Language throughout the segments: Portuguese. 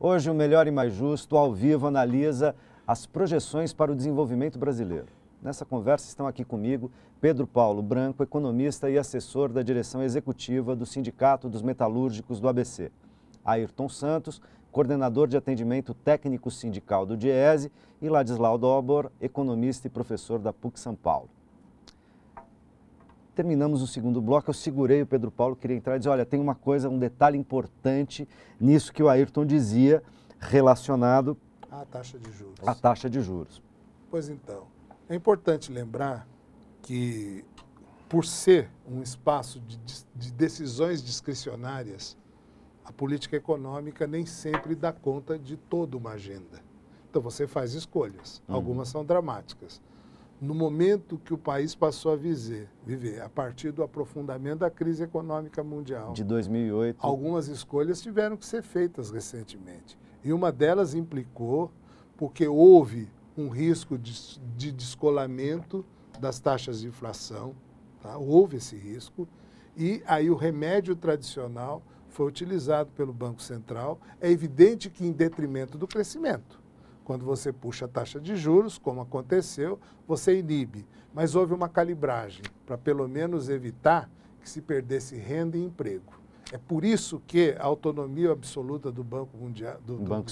Hoje, o Melhor e Mais Justo, ao vivo, analisa as projeções para o desenvolvimento brasileiro. Nessa conversa estão aqui comigo Pedro Paulo Branco, economista e assessor da direção executiva do Sindicato dos Metalúrgicos do ABC. Ayrton Santos, coordenador de atendimento técnico sindical do DIEESE, e Ladislau Dobor, economista e professor da PUC São Paulo. Terminamos o segundo bloco, eu segurei o Pedro Paulo, queria entrar e dizer, olha, tem uma coisa, um detalhe importante nisso que o Ayrton dizia, relacionado à taxa de juros. À taxa de juros. Pois então, é importante lembrar que, por ser um espaço de decisões discricionárias, a política econômica nem sempre dá conta de toda uma agenda. Então você faz escolhas, algumas são dramáticas. No momento que o país passou a viver, a partir do aprofundamento da crise econômica mundial, de 2008, algumas escolhas tiveram que ser feitas recentemente. E uma delas implicou, porque houve um risco de descolamento das taxas de inflação, tá? Houve esse risco, e aí o remédio tradicional foi utilizado pelo Banco Central. É evidente que em detrimento do crescimento. Quando você puxa a taxa de juros, como aconteceu, você inibe. Mas houve uma calibragem para pelo menos evitar que se perdesse renda e emprego. É por isso que a autonomia absoluta do Banco Mundial, do Banco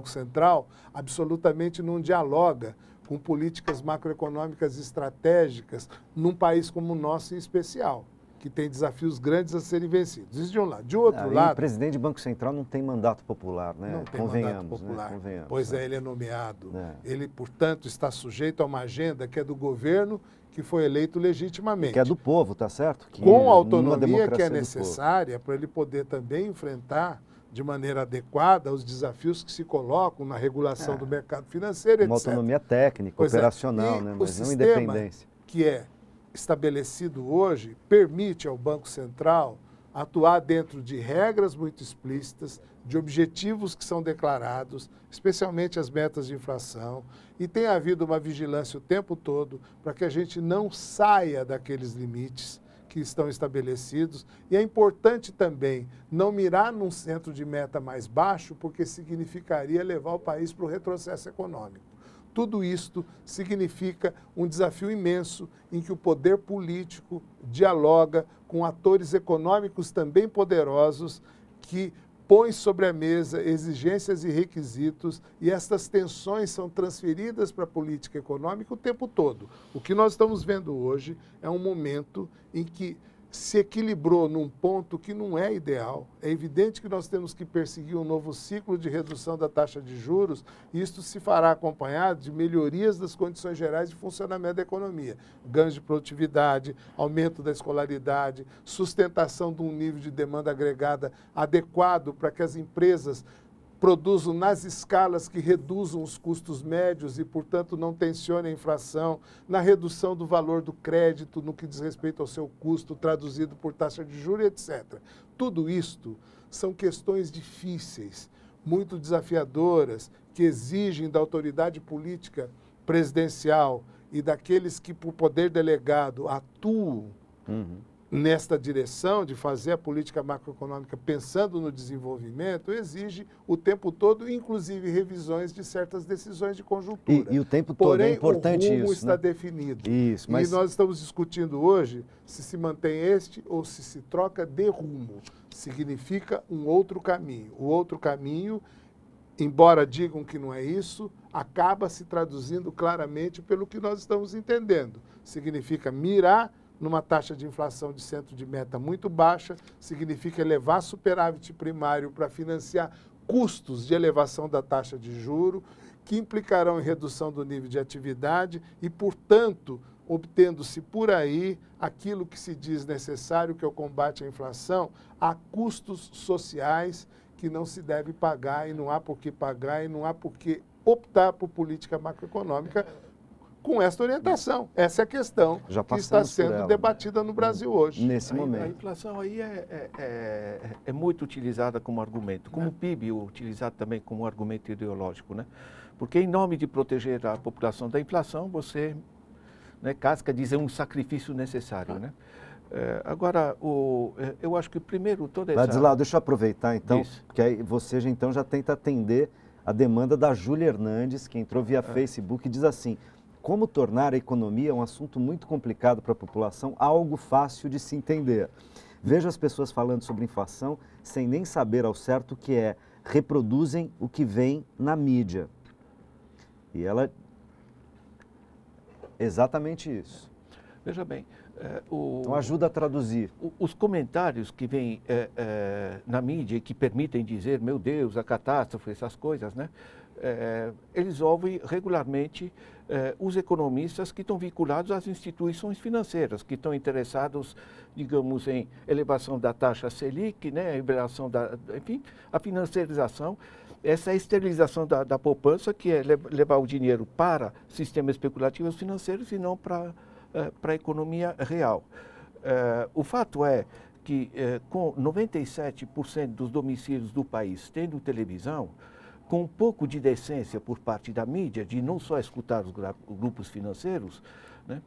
Central, absolutamente não dialoga com políticas macroeconômicas estratégicas num país como o nosso em especial, que tem desafios grandes a serem vencidos. Isso de um lado. De outro lado... O presidente do Banco Central não tem mandato popular, né? Não tem mandato popular. Né? Convenhamos, pois é, ele é nomeado. Ele, portanto, está sujeito a uma agenda que é do governo, que foi eleito legitimamente. Que é do povo, tá certo? Que com a autonomia que é necessária para ele poder também enfrentar de maneira adequada os desafios que se colocam na regulação do mercado financeiro, etc. Uma autonomia técnica, operacional, né? Mas não independência. Que é estabelecido hoje permite ao Banco Central atuar dentro de regras muito explícitas, de objetivos que são declarados, especialmente as metas de inflação, e tem havido uma vigilância o tempo todo para que a gente não saia daqueles limites que estão estabelecidos. E é importante também não mirar num centro de meta mais baixo, porque significaria levar o país para o retrocesso econômico. Tudo isto significa um desafio imenso em que o poder político dialoga com atores econômicos também poderosos que põem sobre a mesa exigências e requisitos, e estas tensões são transferidas para a política econômica o tempo todo. O que nós estamos vendo hoje é um momento em que se equilibrou num ponto que não é ideal. É evidente que nós temos que perseguir um novo ciclo de redução da taxa de juros, e isto se fará acompanhado de melhorias das condições gerais de funcionamento da economia. Ganhos de produtividade, aumento da escolaridade, sustentação de um nível de demanda agregada adequado para que as empresas produzam nas escalas que reduzam os custos médios e, portanto, não tensionem a inflação, na redução do valor do crédito no que diz respeito ao seu custo, traduzido por taxa de juros, etc. Tudo isto são questões difíceis, muito desafiadoras, que exigem da autoridade política presidencial e daqueles que, por poder delegado, atuam nesta direção de fazer a política macroeconômica pensando no desenvolvimento, exige o tempo todo, inclusive, revisões de certas decisões de conjuntura. E o tempo todo é importante isso. Porém, o rumo está definido. Isso, mas... E nós estamos discutindo hoje se mantém este ou se troca de rumo. Significa um outro caminho. O outro caminho, embora digam que não é isso, acaba se traduzindo claramente pelo que nós estamos entendendo. Significa mirar numa taxa de inflação de centro de meta muito baixa, significa elevar superávit primário para financiar custos de elevação da taxa de juro, que implicarão em redução do nível de atividade e, portanto, obtendo-se por aí aquilo que se diz necessário, que é o combate à inflação, a custos sociais que não se deve pagar e não há por que pagar e não há por que optar por política macroeconômica com esta orientação. Essa é a questão que está sendo debatida no Brasil hoje. Nesse momento. A inflação aí é muito utilizada como argumento, como o PIB utilizado também como argumento ideológico, né? Porque em nome de proteger a população da inflação, você, né, casca diz, é um sacrifício necessário, né? Agora, eu acho que primeiro toda essa... Ladislau, deixa eu aproveitar então, Isso. porque aí você então já tenta atender a demanda da Júlia Hernandes, que entrou via Facebook e diz assim: como tornar a economia um assunto muito complicado para a população, algo fácil de se entender. Vejo as pessoas falando sobre inflação sem nem saber ao certo o que é, reproduzem o que vem na mídia. E ela... Exatamente isso. Veja bem, Então ajuda a traduzir. Os comentários que vêm na mídia e que permitem dizer, meu Deus, a catástrofe, essas coisas, né? Eles ouvem regularmente os economistas que estão vinculados às instituições financeiras, que estão interessados, digamos, em elevação da taxa Selic, né? Elevação enfim, a financiarização, essa esterilização da poupança, que é levar o dinheiro para sistemas especulativos financeiros e não para a economia real. O fato é que, com 97% dos domicílios do país tendo televisão, com um pouco de decência por parte da mídia, de não só escutar os grupos financeiros, né,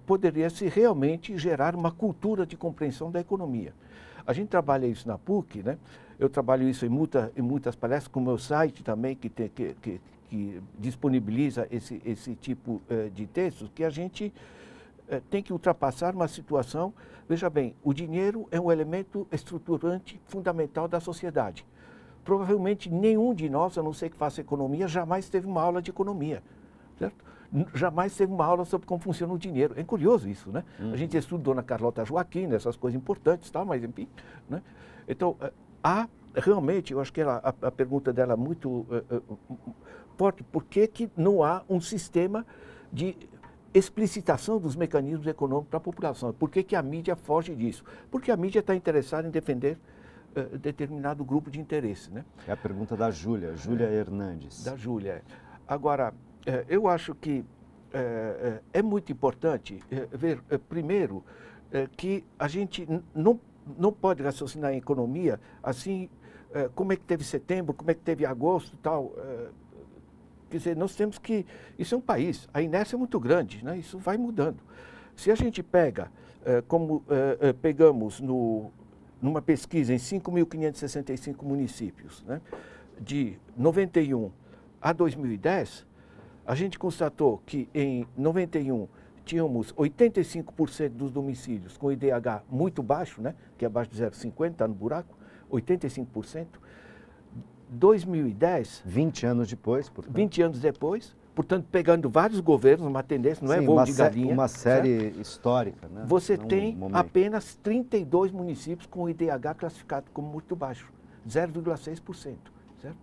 poderia-se realmente gerar uma cultura de compreensão da economia. A gente trabalha isso na PUC, né? Eu trabalho isso em muitas palestras, com o meu site também, que disponibiliza esse tipo de textos, que a gente tem que ultrapassar uma situação. Veja bem, o dinheiro é um elemento estruturante fundamental da sociedade. Provavelmente nenhum de nós, a não ser que faça economia, jamais teve uma aula de economia, certo? Jamais teve uma aula sobre como funciona o dinheiro. É curioso isso, né? A gente estudou na Carlota Joaquim, essas coisas importantes, tá? Mas enfim, né? Então, realmente, eu acho que a pergunta dela é muito forte. Por que não há um sistema de explicitação dos mecanismos econômicos para a população? Por que a mídia foge disso? Porque a mídia está interessada em defender determinado grupo de interesse, né? É a pergunta da Júlia Hernandes. Da Júlia. Agora, eu acho que é muito importante ver, primeiro, que a gente não pode raciocinar em economia assim, como é que teve setembro, como é que teve agosto e tal. Quer dizer, nós temos que... Isso é um país, a inércia é muito grande, né? Isso vai mudando. Se a gente pega, como pegamos numa pesquisa em 5.565 municípios, né, de 91 a 2010, a gente constatou que em 91 tínhamos 85% dos domicílios com IDH muito baixo, né, que é abaixo de 0,50, está no buraco, 85%. 2010... 20 anos depois, portanto. 20 anos depois, portanto, pegando vários governos, uma tendência, não é voo de galinha. Uma série histórica, né? Você tem apenas 32 municípios com IDH classificado como muito baixo, 0,6%, certo?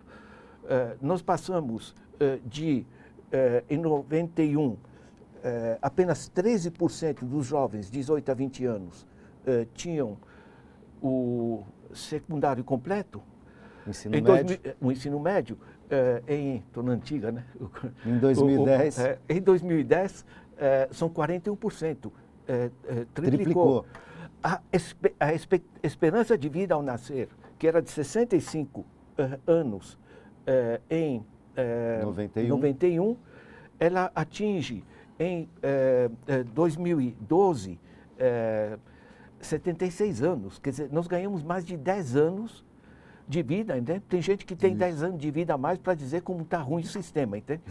Nós passamos em 91, apenas 13% dos jovens de 18 a 20 anos tinham o secundário completo. Ensino médio. O ensino médio, estou na antiga, né? Em 2010. Em 2010, são 41%. Triplicou. A esperança de vida ao nascer, que era de 65 anos em 91, ela atinge em 2012 76 anos. Quer dizer, nós ganhamos mais de 10 anos de vida, entende? Tem gente que tem 10 anos de vida a mais para dizer como está ruim o sistema, entende?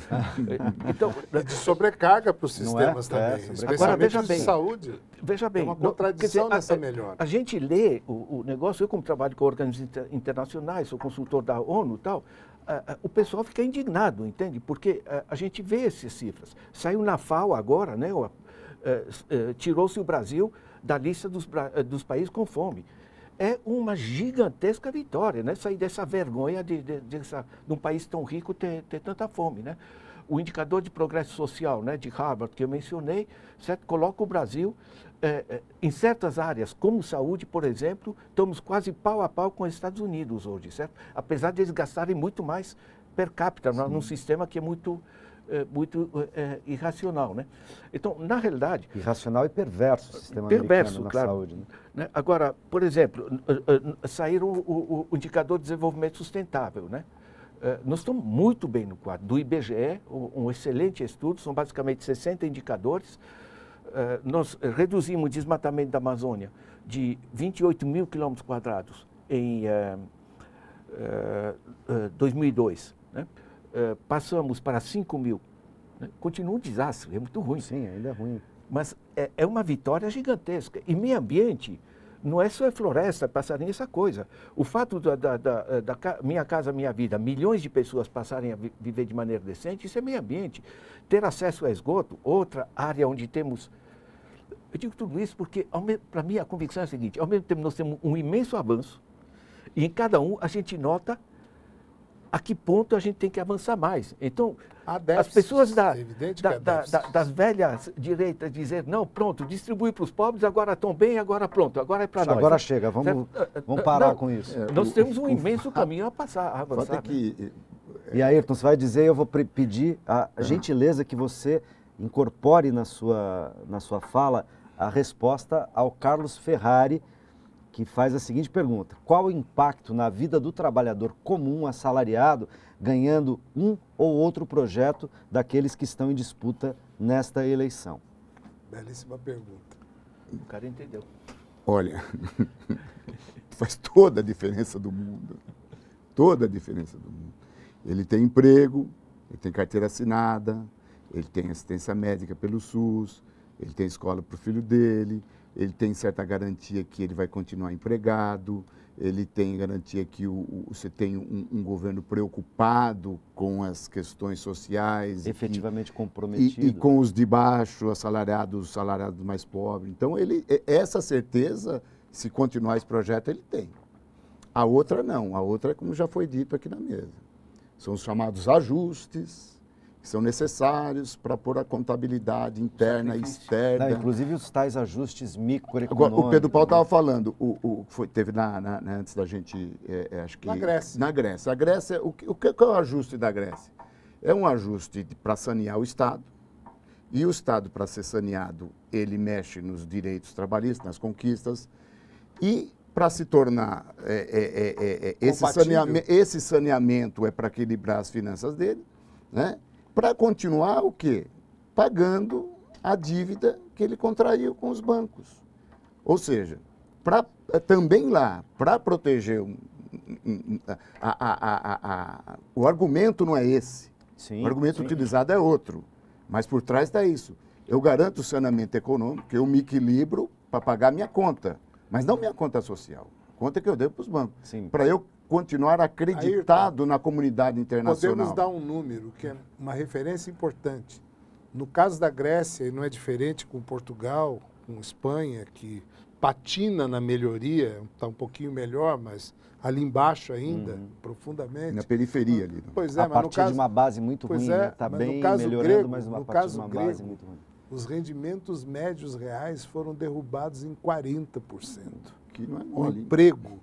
Então, de sobrecarga para os sistemas também, especialmente agora, veja bem, de saúde. Veja bem, tem uma contradição nessa melhora. A gente lê o negócio, eu como trabalho com organismos internacionais, sou consultor da ONU e tal, o pessoal fica indignado, entende? Porque a gente vê essas cifras. Saiu na FAO agora, né? Tirou-se o Brasil da lista dos países com fome. É uma gigantesca vitória, né? Sair dessa vergonha de um país tão rico ter tanta fome, né? O indicador de progresso social, né, de Harvard, que eu mencionei, certo? Coloca o Brasil em certas áreas, como saúde, por exemplo, estamos quase pau a pau com os Estados Unidos hoje, certo? Apesar de eles gastarem muito mais per capita, num sistema que é muito irracional, né? Então, na realidade... Irracional e perverso o sistema americano na saúde. Né? Agora, por exemplo, saíram o indicador de desenvolvimento sustentável, né? Nós estamos muito bem no quadro do IBGE, um excelente estudo, são basicamente 60 indicadores. nós reduzimos o desmatamento da Amazônia de 28 mil quilômetros quadrados em 2002, né? Passamos para 5 mil. Né? Continua um desastre, é muito ruim. Sim, ainda é ruim. Mas é uma vitória gigantesca. E meio ambiente não é só floresta, passarinho, essa coisa. O fato da Minha Casa Minha Vida, milhões de pessoas passarem a viver de maneira decente, isso é meio ambiente. Ter acesso a esgoto, outra área onde temos... Eu digo tudo isso porque, para mim, a convicção é a seguinte: ao mesmo tempo nós temos um imenso avanço, e em cada um a gente nota a que ponto a gente tem que avançar mais. Então, as pessoas das velhas direitas dizer, não, pronto, distribui para os pobres, agora estão bem, agora pronto, agora é para nós. Agora chega, vamos parar com isso. Nós temos um imenso caminho a passar, a avançar. E Ayrton, você vai dizer, eu vou pedir a gentileza que você incorpore na sua fala a resposta ao Carlos Ferrari, que faz a seguinte pergunta: qual o impacto na vida do trabalhador comum assalariado ganhando um ou outro projeto daqueles que estão em disputa nesta eleição? Belíssima pergunta. O cara entendeu. Olha, faz toda a diferença do mundo. Toda a diferença do mundo. Ele tem emprego, ele tem carteira assinada, ele tem assistência médica pelo SUS, ele tem escola para o filho dele, ele tem certa garantia que ele vai continuar empregado, ele tem garantia que você tem um governo preocupado com as questões sociais. Efetivamente comprometido. E com os de baixo, assalariados mais pobres. Então, essa certeza, se continuar esse projeto, ele tem. A outra não, a outra é como já foi dito aqui na mesa. São os chamados ajustes, que são necessários para pôr a contabilidade interna e externa. Não, inclusive os tais ajustes microeconômicos. Agora, o Pedro Paulo estava falando, teve antes da gente, acho que... Na Grécia. Na Grécia. A Grécia, qual é o ajuste da Grécia? É um ajuste para sanear o Estado, e o Estado, para ser saneado, ele mexe nos direitos trabalhistas, nas conquistas, e para se tornar esse saneamento é para equilibrar as finanças dele, né? Para continuar o quê? Pagando a dívida que ele contraiu com os bancos. Ou seja, também lá, para proteger... o argumento não é esse. Sim, o argumento utilizado é outro. Mas por trás está isso. Eu garanto o saneamento econômico, eu me equilibro para pagar minha conta. Mas não minha conta social. A conta que eu devo para os bancos. Para eu continuar acreditado na comunidade internacional. Podemos dar um número, que é uma referência importante. No caso da Grécia, e não é diferente com Portugal, com Espanha, que patina na melhoria, está um pouquinho melhor, mas ali embaixo ainda, profundamente. Na periferia ali. Pois é, a partir de uma base muito ruim, está bem melhorando, mas a partir de uma base muito ruim. Os rendimentos médios reais foram derrubados em 40%. Que não é o mole, emprego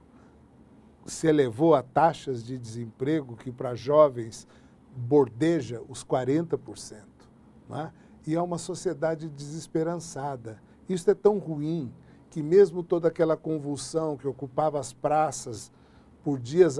se elevou a taxas de desemprego que para jovens bordeja os 40%. Né? E é uma sociedade desesperançada. Isso é tão ruim que mesmo toda aquela convulsão que ocupava as praças por dias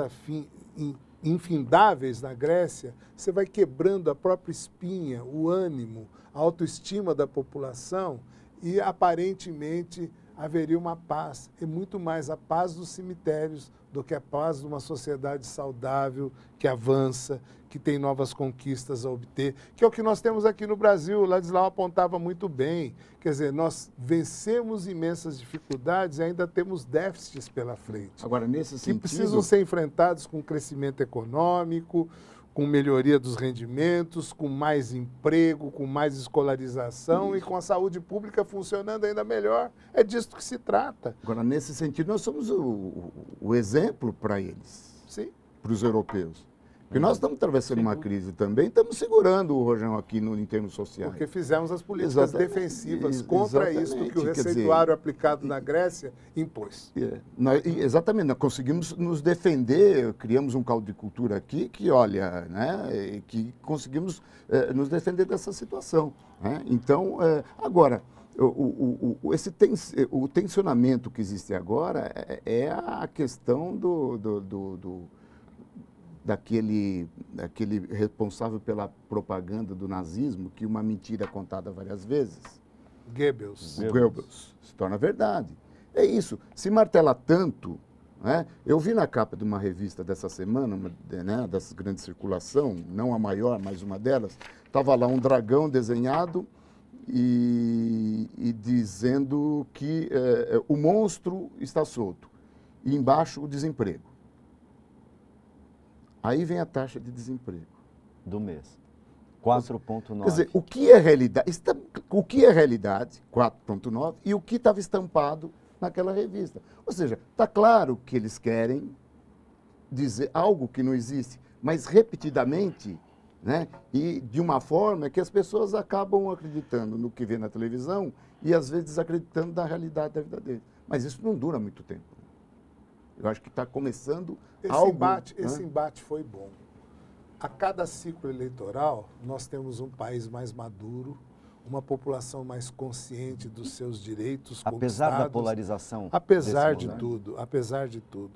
infindáveis na Grécia, você vai quebrando a própria espinha, o ânimo, a autoestima da população e aparentemente haveria uma paz. É muito mais a paz dos cemitérios do que a paz de uma sociedade saudável, que avança, que tem novas conquistas a obter, que é o que nós temos aqui no Brasil. O Ladislau apontava muito bem. Quer dizer, nós vencemos imensas dificuldades e ainda temos déficits pela frente. Agora, nesse sentido... Que precisam ser enfrentados com crescimento econômico, com melhoria dos rendimentos, com mais emprego, com mais escolarização e com a saúde pública funcionando ainda melhor. É disso que se trata. Agora, nesse sentido, nós somos o exemplo para eles, sim, para os europeus. Porque nós estamos atravessando uma crise também, estamos segurando o rojão aqui em termos sociais. Porque fizemos as políticas defensivas contra isso que o receituário aplicado na Grécia impôs. Exatamente, nós conseguimos nos defender, criamos um caldo de cultura aqui que, olha, né, que conseguimos nos defender dessa situação. Né? Então, agora, o tensionamento que existe agora é a questão daquele responsável pela propaganda do nazismo, que uma mentira é contada várias vezes, Goebbels. Goebbels. Se torna verdade. É isso. Se martela tanto, né? Eu vi na capa de uma revista dessa semana, né, dessa grande circulação, não a maior, mas uma delas, estava lá um dragão desenhado e dizendo que o monstro está solto. E embaixo o desemprego. Aí vem a taxa de desemprego. Do mês. 4,9. Quer dizer, o que é realidade? O que é realidade, 4,9, e o que estava estampado naquela revista. Ou seja, está claro que eles querem dizer algo que não existe, mas repetidamente, né, e de uma forma que as pessoas acabam acreditando no que vê na televisão e às vezes desacreditando da realidade da vida deles. Mas isso não dura muito tempo. Eu acho que está começando algo... Esse embate foi bom. A cada ciclo eleitoral, nós temos um país mais maduro, uma população mais consciente dos seus direitos apesar da conquistados. polarização. Apesar de tudo,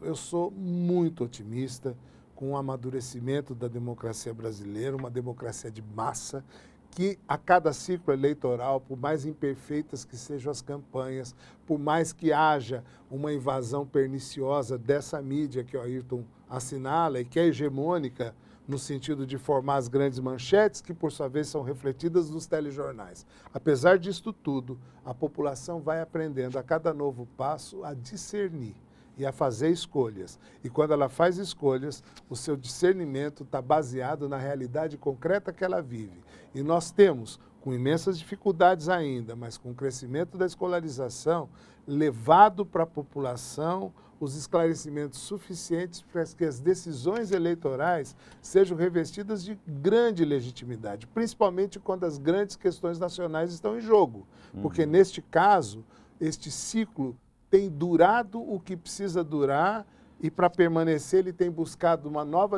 eu sou muito otimista com o amadurecimento da democracia brasileira, uma democracia de massa, que a cada ciclo eleitoral, por mais imperfeitas que sejam as campanhas, por mais que haja uma invasão perniciosa dessa mídia que o Ayrton assinala e que é hegemônica, no sentido de formar as grandes manchetes, que por sua vez são refletidas nos telejornais. Apesar disto tudo, a população vai aprendendo a cada novo passo a discernir e a fazer escolhas. E quando ela faz escolhas, o seu discernimento está baseado na realidade concreta que ela vive. E nós temos, com imensas dificuldades ainda, mas com o crescimento da escolarização, levado para a população os esclarecimentos suficientes para que as decisões eleitorais sejam revestidas de grande legitimidade, principalmente quando as grandes questões nacionais estão em jogo. Porque, neste caso, este ciclo tem durado o que precisa durar e, para permanecer, ele tem buscado uma nova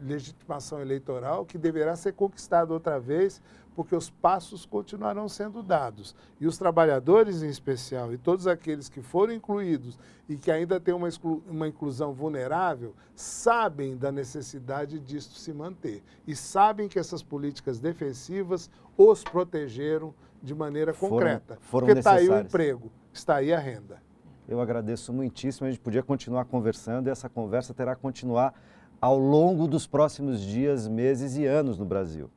legitimação eleitoral que deverá ser conquistada outra vez, porque os passos continuarão sendo dados. E os trabalhadores, em especial, e todos aqueles que foram incluídos e que ainda têm uma inclusão vulnerável, sabem da necessidade disto se manter. E sabem que essas políticas defensivas os protegeram de maneira concreta. Foram porque está aí o necessárias. emprego, está aí a renda. Eu agradeço muitíssimo, a gente podia continuar conversando e essa conversa terá que continuar ao longo dos próximos dias, meses e anos no Brasil.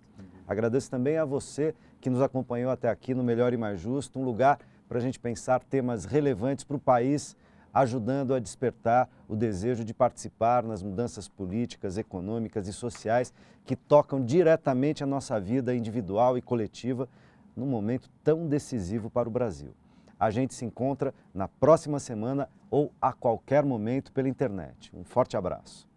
Agradeço também a você que nos acompanhou até aqui no Melhor e Mais Justo, um lugar para a gente pensar temas relevantes para o país, ajudando a despertar o desejo de participar nas mudanças políticas, econômicas e sociais que tocam diretamente a nossa vida individual e coletiva num momento tão decisivo para o Brasil. A gente se encontra na próxima semana ou a qualquer momento pela internet. Um forte abraço.